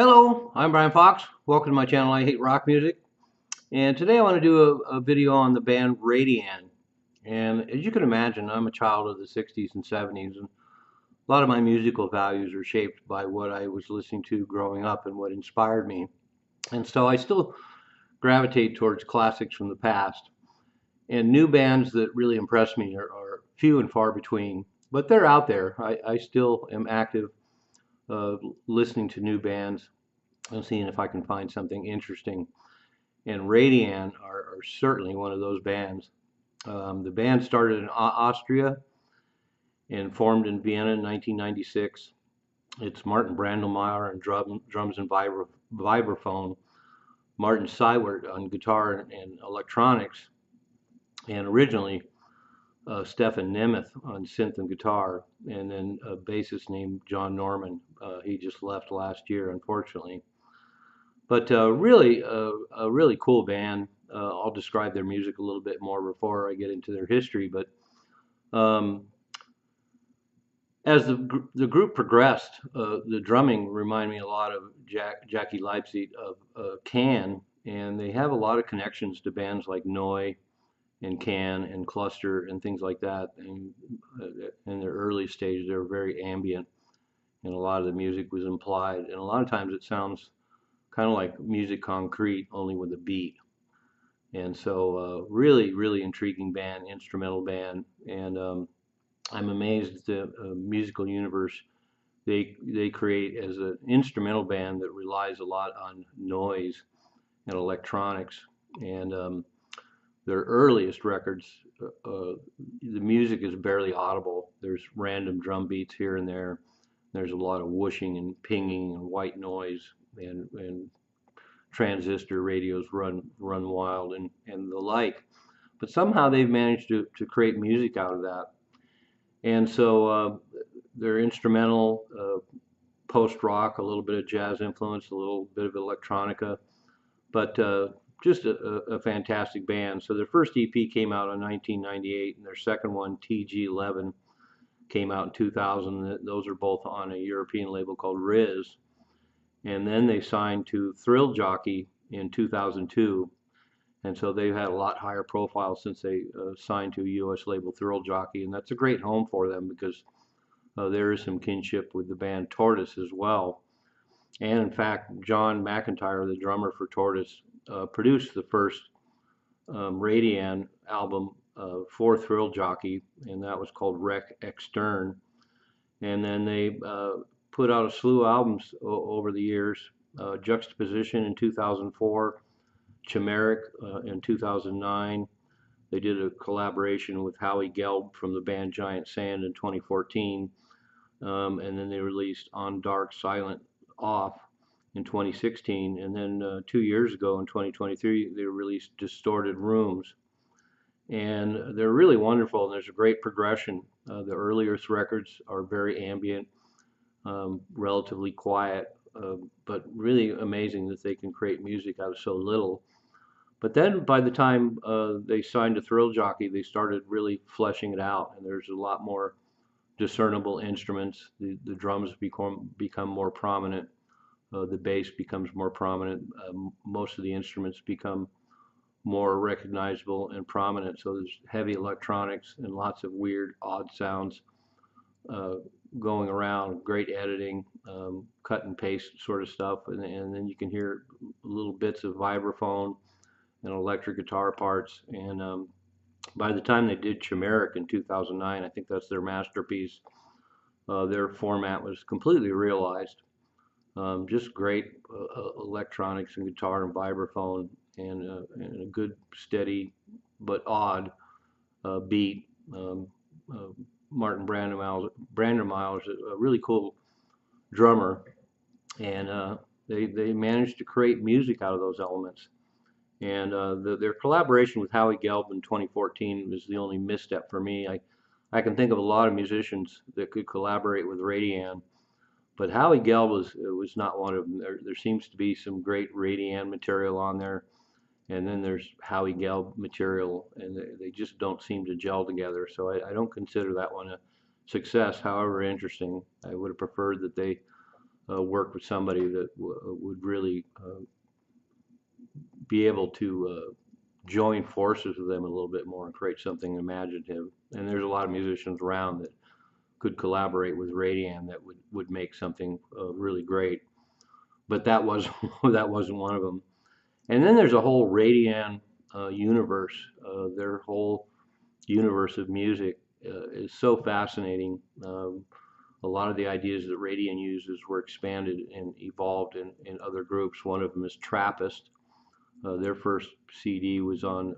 Hello, I'm Brian Fox. Welcome to my channel, I Hate Rock Music. And today I want to do a video on the band RADIAN. And as you can imagine, I'm a child of the 60s and 70s, and a lot of my musical values are shaped by what I was listening to growing up and what inspired me. And so I still gravitate towards classics from the past. And new bands that really impress me are few and far between, but they're out there. I still am active uh, listening to new bands and seeing if I can find something interesting. And RADIAN are certainly one of those bands. The band started in Austria and formed in Vienna in 1996. It's Martin Brandlmeyer on drums and vibraphone, Martin Seiwert on guitar and electronics, and originally Stefan Nemeth on synth and guitar, and then a bassist named John Norman. He just left last year, unfortunately. But really, a really cool band. I'll describe their music a little bit more before I get into their history. But um, as the group progressed, the drumming reminded me a lot of Jackie Leipzig of Can, and they have a lot of connections to bands like Neu and Can and Cluster and things like that. And in their early stages, they were very ambient, and a lot of the music was implied. And a lot of times it sounds kind of like music concrete, only with a beat. And so, really, really intriguing band, instrumental band, and I'm amazed at the musical universe they create as an instrumental band that relies a lot on noise and electronics. And their earliest records, the music is barely audible. There's random drum beats here and there. There's a lot of whooshing and pinging and white noise and transistor radios run wild and the like. But somehow they've managed to create music out of that. And so they're instrumental, post rock, a little bit of jazz influence, a little bit of electronica, but just a fantastic band. So their first EP came out in 1998, and their second one, TG11, came out in 2000. Those are both on a European label called Riz. And then they signed to Thrill Jockey in 2002. And so they've had a lot higher profile since they signed to a U.S. label, Thrill Jockey. And that's a great home for them because there is some kinship with the band Tortoise as well. And in fact, John McIntyre, the drummer for Tortoise, produced the first RADIAN album for Thrill Jockey, and that was called Rec Extern. And then they put out a slew of albums over the years. Juxtaposition in 2004, Chimeric in 2009. They did a collaboration with Howie Gelb from the band Giant Sand in 2014. And then they released On Dark, Silent, Off in 2016. And then 2 years ago in 2023, they released Distorted Rooms. And they're really wonderful, and there's a great progression. The earliest records are very ambient, relatively quiet, but really amazing that they can create music out of so little. But then by the time they signed to Thrill Jockey, they started really fleshing it out, and there's a lot more discernible instruments. The drums become more prominent. The bass becomes more prominent. Most of the instruments become more recognizable and prominent. So there's heavy electronics and lots of weird, odd sounds going around. Great editing, cut and paste sort of stuff, and then you can hear little bits of vibraphone and electric guitar parts. And by the time they did Chimeric in 2009, I think that's their masterpiece. Their format was completely realized. Just great electronics and guitar and vibraphone, and a good, steady but odd beat. Martin Brandmeier is a really cool drummer, and they managed to create music out of those elements. And their collaboration with Howie Gelb in 2014 was the only misstep for me. I can think of a lot of musicians that could collaborate with RADIAN, but Howie Gelb was not one of them. There seems to be some great RADIAN material on there, and then there's Howie Gelb material, and they just don't seem to gel together. So I don't consider that one a success, however interesting. I would have preferred that they work with somebody that would really be able to join forces with them a little bit more and create something imaginative. And there's a lot of musicians around that could collaborate with Radian that would make something really great. But that was that wasn't one of them. And then there's a whole Radian universe. Their whole universe of music is so fascinating. A lot of the ideas that Radian uses were expanded and evolved in other groups. One of them is Trappist. Their first CD was on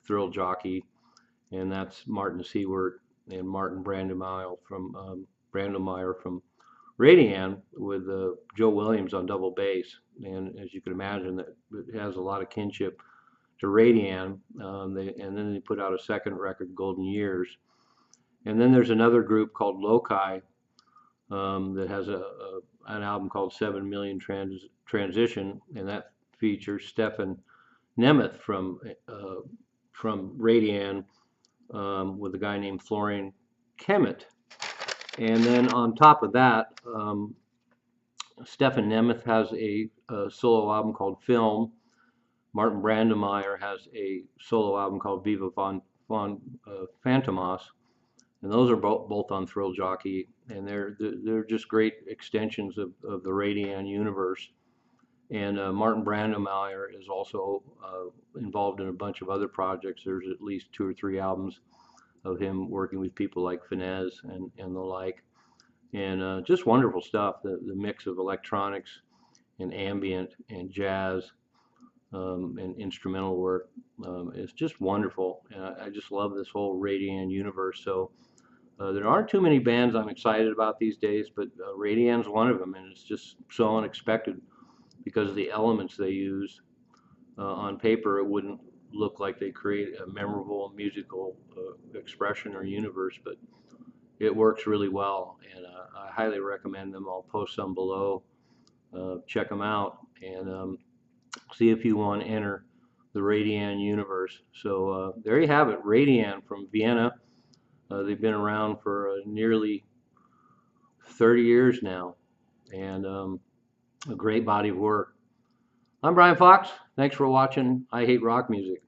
Thrill Jockey, and that's Martin Seward and Martin Brandemeier from Radian with Joe Williams on double bass. And as you can imagine, that it has a lot of kinship to Radian. And then they put out a second record, Golden Years. And then there's another group called Loci that has an album called 7 Million Transition, and that features Stefan Nemeth from Radian with a guy named Florian Kemet. And then on top of that, Stefan Nemeth has a solo album called Film. Martin Brandemeier has a solo album called Viva von Phantomas. And those are both on Thrill Jockey, and they're just great extensions of the Radian universe. And Martin Brandemeier is also involved in a bunch of other projects. There's at least 2 or 3 albums of him working with people like Finesse and the like. And just wonderful stuff. The mix of electronics and ambient and jazz and instrumental work is just wonderful. And I just love this whole Radian universe. So there aren't too many bands I'm excited about these days, but Radian's one of them, and it's just so unexpected because of the elements they use. On paper, it wouldn't look like they create a memorable musical expression or universe, but it works really well, and I highly recommend them. I'll post some below. Check them out and see if you want to enter the Radian universe. So there you have it, Radian from Vienna. They've been around for nearly 30 years now, and a great body of work. I'm Brian Fox. Thanks for watching I Hate Rock Music.